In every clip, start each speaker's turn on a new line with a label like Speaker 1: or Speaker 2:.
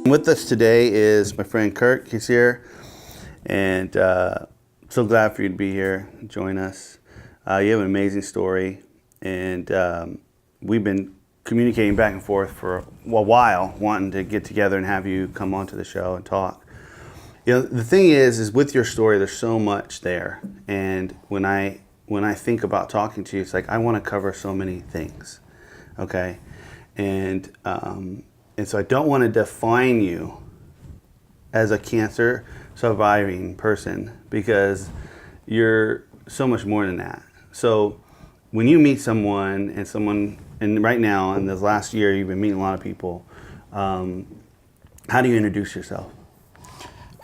Speaker 1: With us today is my friend Kirk. He's here, and so glad for you to be here and join us. You have an amazing story, and we've been communicating back and forth for a while, wanting to get together and have you come onto the show and talk. You know, the thing is with your story, there's so much there, and when I think about talking to you, it's like I want to cover so many things, okay, and so I don't want to define you as a cancer surviving person, because you're so much more than that. So when you meet someone, and right now in this last year you've been meeting a lot of people, how do you introduce yourself?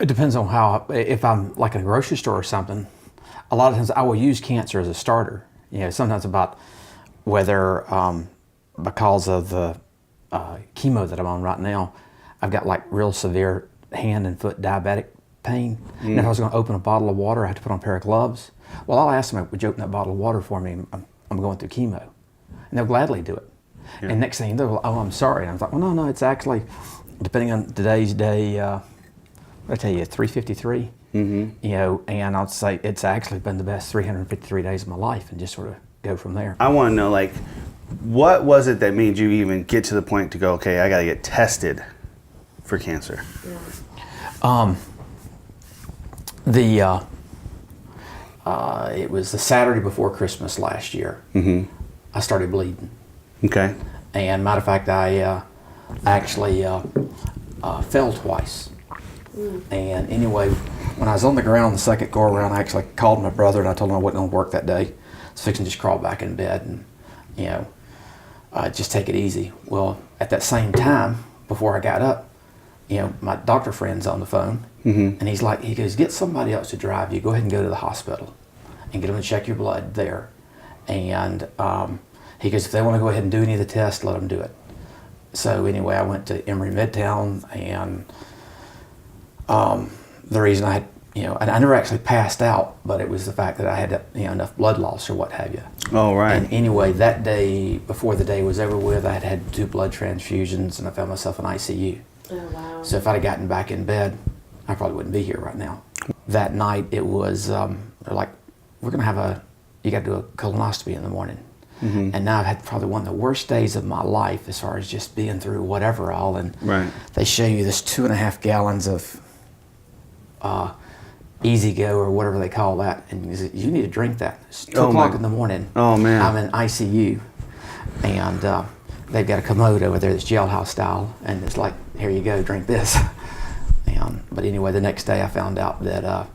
Speaker 2: It depends on if I'm like in a grocery store or something, a lot of times I will use cancer as a starter. You know, sometimes about whether because of the chemo that I'm on right now, I've got like real severe hand and foot diabetic pain. And if I was going to open a bottle of water, I have to put on a pair of gloves. Well, I'll ask them, would you open that bottle of water for me? I'm going through chemo. And they'll gladly do it. Yeah. And next thing they're like, oh, I'm sorry. And I was like, well, no, it's actually, depending on today's day, I tell you, 353. You know, and I'll say it's actually been the best 353 days of my life, and just sort of go from there.
Speaker 1: I want to know, like, what was it that made you even get to the point to go, okay, I got to get tested for cancer?
Speaker 2: It was the Saturday before Christmas last year. I started bleeding.
Speaker 1: Okay.
Speaker 2: And matter of fact, I actually fell twice. And anyway, when I was on the ground the second go around, I actually called my brother and I told him I wasn't going to work that day. I was fixing to just crawl back in bed and, you know, just take it easy. Well, at that same time, before I got up, you know, my doctor friend's on the phone, and he goes, get somebody else to drive you. Go ahead and go to the hospital and get them to check your blood there. And he goes, if they want to go ahead and do any of the tests, let them do it. So anyway, I went to Emory Midtown, and the reason I had, you know, and I never actually passed out, but it was the fact that I had, you know, enough blood loss or what have you.
Speaker 1: Oh, right.
Speaker 2: And anyway, that day, before the day was over with, I had had 2 blood transfusions, and I found myself in ICU.
Speaker 3: Oh, wow. So
Speaker 2: if I'd have gotten back in bed, I probably wouldn't be here right now. That night, it was, they're like, we're going to you got to do a colonoscopy in the morning. And now I've had probably one of the worst days of my life as far as just being through whatever all. And they show you this 2.5 gallons of Easy Go or whatever they call that, and you need to drink that. It's 2 o'clock in the morning.
Speaker 1: Oh man!
Speaker 2: I'm in ICU, and they've got a commode over there that's jailhouse style, and it's like, here you go, drink this. But anyway, the next day I found out that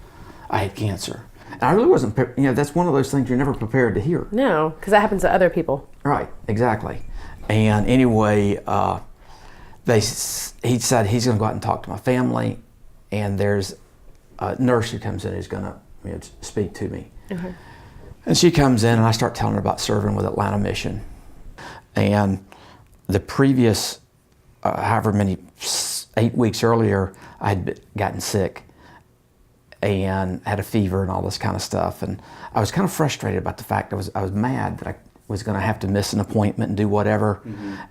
Speaker 2: I had cancer. And I really wasn't, you know, that's one of those things you're never prepared to hear.
Speaker 3: No, because that happens to other people.
Speaker 2: Right, exactly. And anyway, he said he's going to go out and talk to my family, and there's a nurse who comes in who's going to, you know, speak to me. And she comes in, and I start telling her about serving with Atlanta Mission. And the previous, however many, 8 weeks earlier, I had gotten sick and had a fever and all this kind of stuff. And I was kind of frustrated about the fact I was mad that I was going to have to miss an appointment and do whatever.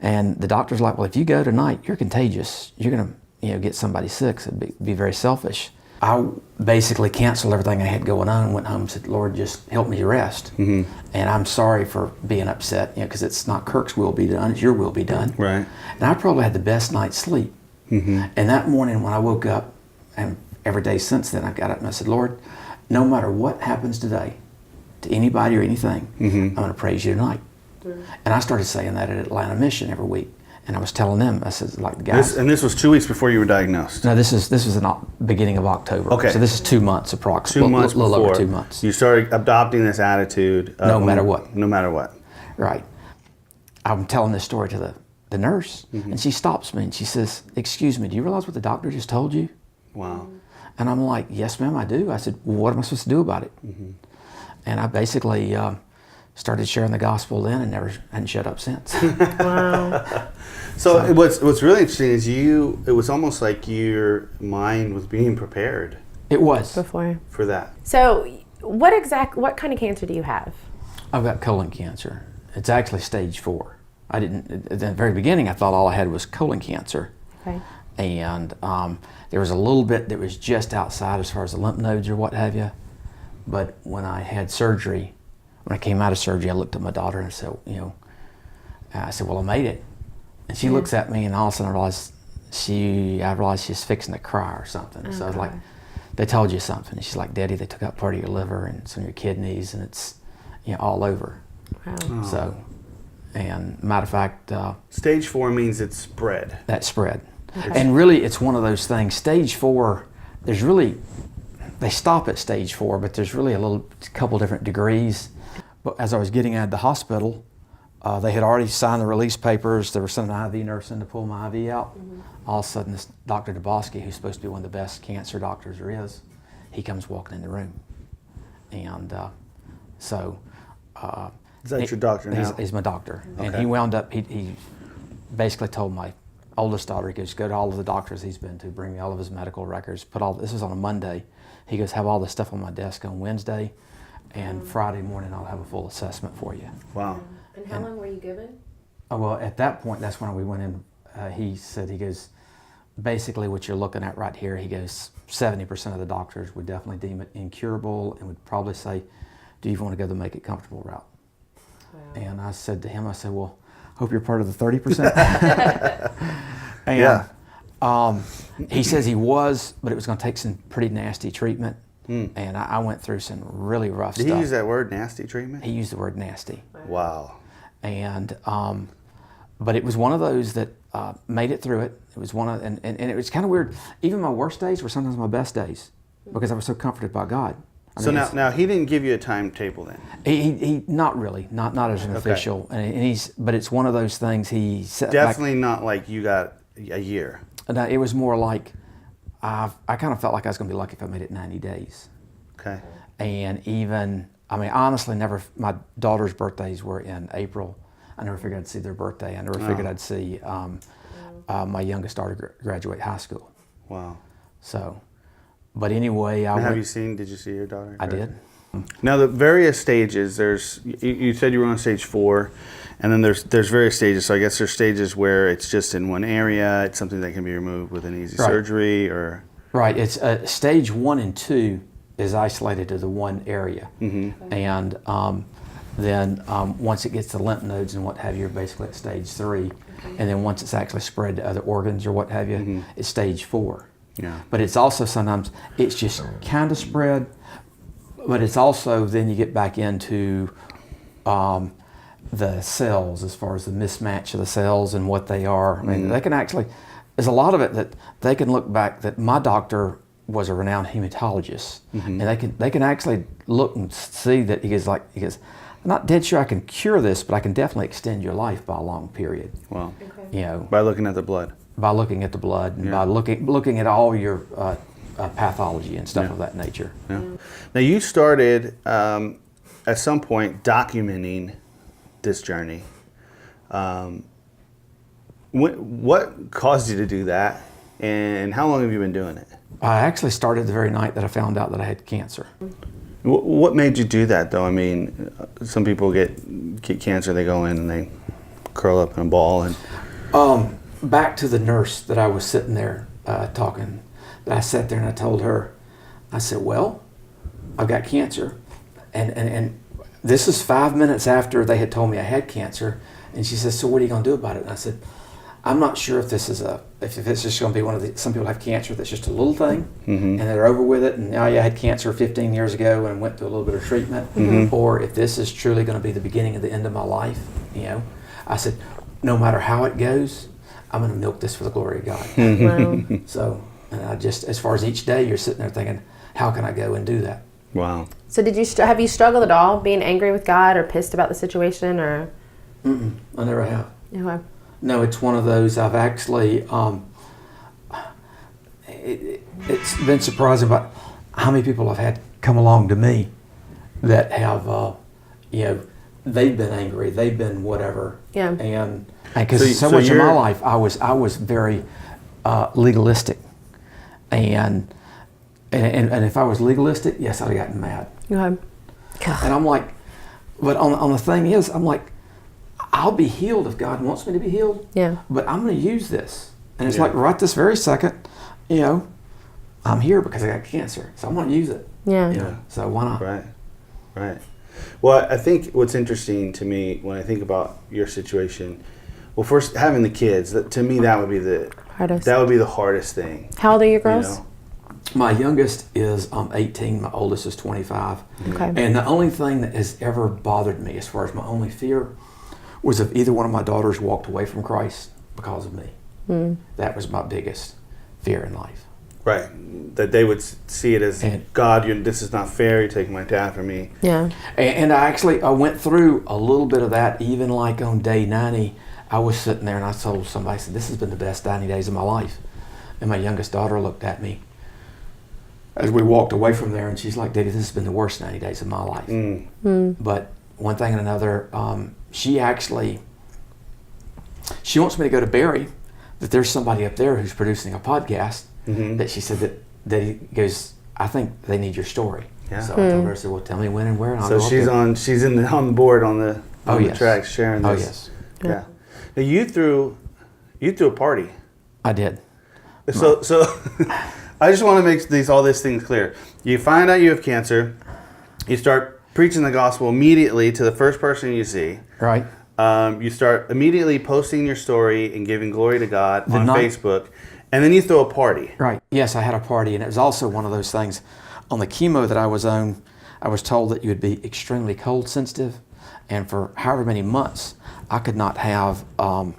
Speaker 2: And the doctor's like, well, if you go tonight, you're contagious. You're going to, you know, get somebody sick. So it'd be very selfish. I basically canceled everything I had going on, went home and said, Lord, just help me rest. And I'm sorry for being upset, you know, because it's not Kirk's will be done, it's your will be done.
Speaker 1: Right.
Speaker 2: And I probably had the best night's sleep. And that morning when I woke up, and every day since then, I got up and I said, Lord, no matter what happens today, to anybody or anything, I'm going to praise you tonight. And I started saying that at Atlanta Mission every week. And I was telling them, I said, like the guys.
Speaker 1: This was 2 weeks before you were diagnosed?
Speaker 2: No, this is in the beginning of October.
Speaker 1: Okay.
Speaker 2: So this is 2 months approximately.
Speaker 1: 2 months
Speaker 2: a little
Speaker 1: before,
Speaker 2: over 2 months.
Speaker 1: You started adopting this attitude.
Speaker 2: No matter what.
Speaker 1: No matter what.
Speaker 2: Right. I'm telling this story to the nurse, and she stops me and she says, excuse me, do you realize what the doctor just told you?
Speaker 1: Wow.
Speaker 2: And I'm like, yes, ma'am, I do. I said, well, what am I supposed to do about it? And I basically started sharing the gospel then and never hadn't shut up since.
Speaker 3: Wow.
Speaker 1: So what's really interesting is it was almost like your mind was being prepared.
Speaker 2: It was.
Speaker 3: Before.
Speaker 1: For that.
Speaker 3: So what kind of cancer do you have?
Speaker 2: I've got colon cancer. It's actually stage 4. At the very beginning, I thought all I had was colon cancer.
Speaker 3: Okay.
Speaker 2: and there was a little bit that was just outside as far as the lymph nodes or what have you. But when I had surgery, when I came out of surgery, I looked at my daughter and I said, I said, well, I made it. And she looks at me, and all of a sudden I realized she's fixing to cry or something. So I was like, they told you something. And she's like, Daddy, they took out part of your liver and some of your kidneys, and it's all over.
Speaker 3: Wow.
Speaker 1: Oh.
Speaker 2: So, and matter of fact,
Speaker 1: Stage 4 means it's spread.
Speaker 2: that spread.
Speaker 3: Okay.
Speaker 2: And really, it's one of those things. Stage 4, they stop at stage 4, but there's really a couple different degrees. But as I was getting out of the hospital, they had already signed the release papers. They were sending an IV nurse in to pull my IV out. All of a sudden, this Dr. DeBosky, who's supposed to be one of the best cancer doctors there is, he comes walking in the room. And
Speaker 1: Is that your doctor now?
Speaker 2: He's my doctor. And
Speaker 1: Okay.
Speaker 2: he wound up, he basically told my oldest daughter, he goes, go to all of the doctors he's been to, bring me all of his medical records, this was on a Monday. He goes, have all this stuff on my desk on Wednesday, and Friday morning I'll have a full assessment for you.
Speaker 1: Wow.
Speaker 3: And how long were you given?
Speaker 2: Oh, well, at that point, that's when we went in. He goes, basically what you're looking at right here, he goes, 70% of the doctors would definitely deem it incurable and would probably say, do you want to go the make it comfortable route?
Speaker 3: Wow.
Speaker 2: And I said to him, well, hope you're part of the 30%. And
Speaker 1: Yeah.
Speaker 2: he says he was, but it was going to take some pretty nasty treatment. And I went through some really rough
Speaker 1: Did
Speaker 2: stuff.
Speaker 1: he use that word, nasty treatment?
Speaker 2: He used the word nasty.
Speaker 1: Wow.
Speaker 2: And but it was one of those that made it through it. It was and it was kind of weird. Even my worst days were sometimes my best days because I was so comforted by God.
Speaker 1: So now he didn't give you a timetable then?
Speaker 2: He not really, not as an official, but it's one of those things he said.
Speaker 1: Definitely not like you got a year.
Speaker 2: No, it was more like I kind of felt like I was going to be lucky if I made it 90 days.
Speaker 1: Okay.
Speaker 2: And honestly, my daughter's birthdays were in April. I never figured I'd see their birthday. I never figured I'd see my youngest daughter graduate high school.
Speaker 1: Wow.
Speaker 2: So, but anyway,
Speaker 1: Did you see your daughter?
Speaker 2: I did.
Speaker 1: Now the various stages, you said you were on stage 4, and then there's various stages. So I guess there's stages where it's just in one area, it's something that can be removed with an easy surgery, or...
Speaker 2: Right, it's stage 1 and 2 is isolated to the one area. Mm-hmm. And then once it gets to lymph nodes and what have you, you're basically at stage 3. Okay. And then once it's actually spread to other organs or what have you, it's stage 4.
Speaker 1: Yeah.
Speaker 2: But it's also sometimes, it's just kind of spread, but it's also then you get back into the cells as far as the mismatch of the cells and what they are. I mean, they can actually, there's a lot of it that they can look back, that my doctor was a renowned hematologist, and they can actually look and see that he goes, I'm not dead sure I can cure this, but I can definitely extend your life by a long period.
Speaker 1: Wow.
Speaker 3: Okay.
Speaker 1: By looking at the blood.
Speaker 2: By looking at the blood and by looking at all your pathology and stuff of that nature.
Speaker 1: Yeah. Now you started at some point documenting this journey. What caused you to do that, and how long have you been doing it?
Speaker 2: I actually started the very night that I found out that I had cancer.
Speaker 1: What made you do that, though? I mean, some people get cancer, they go in and they curl up in a ball. And
Speaker 2: back to the nurse that I was sitting there talking, I sat there and I told her, I said, well, I've got cancer. And this is 5 minutes after they had told me I had cancer. And she said, so what are you going to do about it? And I said, I'm not sure if this is if it's just going to be one of the, some people have cancer that's just a little thing, and they're over with it, and I had cancer 15 years ago and went through a little bit of treatment, or if this is truly going to be the beginning of the end of my life. I said, no matter how it goes, I'm going to milk this for the glory of God.
Speaker 3: Wow.
Speaker 2: So, and I just, as far as each day, you're sitting there thinking, how can I go and do that?
Speaker 1: Wow.
Speaker 3: So did you have you struggled at all, being angry with God or pissed about the situation, or?
Speaker 2: I never have.
Speaker 3: Okay.
Speaker 2: No, it's one of those I've actually, it's been surprising about how many people I've had come along to me that have, they've been angry, they've been whatever.
Speaker 3: Yeah.
Speaker 2: And because so much of my life, I was very legalistic. And if I was legalistic, yes, I'd have gotten mad.
Speaker 3: Okay. God.
Speaker 2: And I'm like, but on the thing is, I'm like, I'll be healed if God wants me to be healed.
Speaker 3: Yeah.
Speaker 2: But I'm going to use this. And it's
Speaker 1: Yeah.
Speaker 2: like right this very second, you know, I'm here because I got cancer, so I want to use it.
Speaker 3: Yeah.
Speaker 2: You know, so why not?
Speaker 1: Right. Well, I think what's interesting to me when I think about your situation, well, first having the kids, to me that would be the hardest thing.
Speaker 3: How old are your
Speaker 1: You
Speaker 3: girls?
Speaker 1: know?
Speaker 2: My youngest is 18. My oldest is 25.
Speaker 3: Okay.
Speaker 2: And the only thing that has ever bothered me, as far as my only fear, was if either one of my daughters walked away from Christ because of me. That was my biggest fear in life.
Speaker 1: Right. That they would see it as, God, this is not fair. You're taking my dad from me.
Speaker 3: Yeah.
Speaker 2: And I went through a little bit of that, even like on day 90. I was sitting there and I told somebody, I said, this has been the best 90 days of my life. And my youngest daughter looked at me as we walked away from there, and she's like, Daddy, this has been the worst 90 days of my life. But one thing and another, she wants me to go to Barry, that there's somebody up there who's producing a podcast, that she said that he goes, I think they need your story.
Speaker 1: Yeah.
Speaker 2: So I told her, I said, well, tell me when and where, and I'll
Speaker 1: So
Speaker 2: go up
Speaker 1: she's
Speaker 2: there.
Speaker 1: she's on the board on the
Speaker 2: yes.
Speaker 1: track sharing this.
Speaker 2: Oh, yes.
Speaker 1: Yeah. Now you threw a party.
Speaker 2: I did.
Speaker 1: So I just want to make all these things clear. You find out you have cancer. You start preaching the gospel immediately to the first person you see.
Speaker 2: Right.
Speaker 1: You start immediately posting your story and giving glory to God on
Speaker 2: night-
Speaker 1: Facebook. And then you throw a party.
Speaker 2: Right. Yes, I had a party, and it was also one of those things. On the chemo that I was on, I was told that you would be extremely cold sensitive, and for however many months, I could not have. I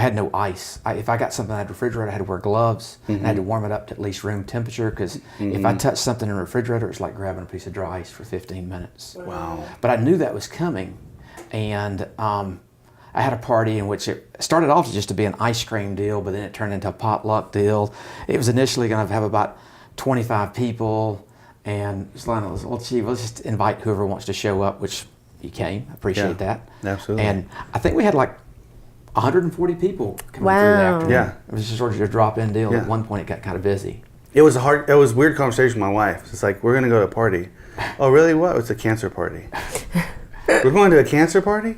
Speaker 2: had no ice. If I got something out of the refrigerator, I had to wear gloves. And I had to warm it up to at least room temperature, because if I touched something in the refrigerator, it's like grabbing a piece of dry ice for 15 minutes.
Speaker 1: Wow.
Speaker 2: But I knew that was coming, and I had a party in which it started off just to be an ice cream deal, but then it turned into a potluck deal. It was initially going to have about 25 people, and it was like, well, gee, let's just invite whoever wants to show up, which you came. I appreciate that.
Speaker 1: Absolutely.
Speaker 2: And I think we had like 140 people coming through the
Speaker 3: Wow.
Speaker 2: afternoon.
Speaker 1: Yeah.
Speaker 2: It was just sort of a drop-in deal.
Speaker 1: Yeah.
Speaker 2: At one point, it got kind of busy.
Speaker 1: It was a weird conversation with my wife. It's like, we're going to go to a party. Oh, really? What? It's a cancer party. We're going to a cancer party?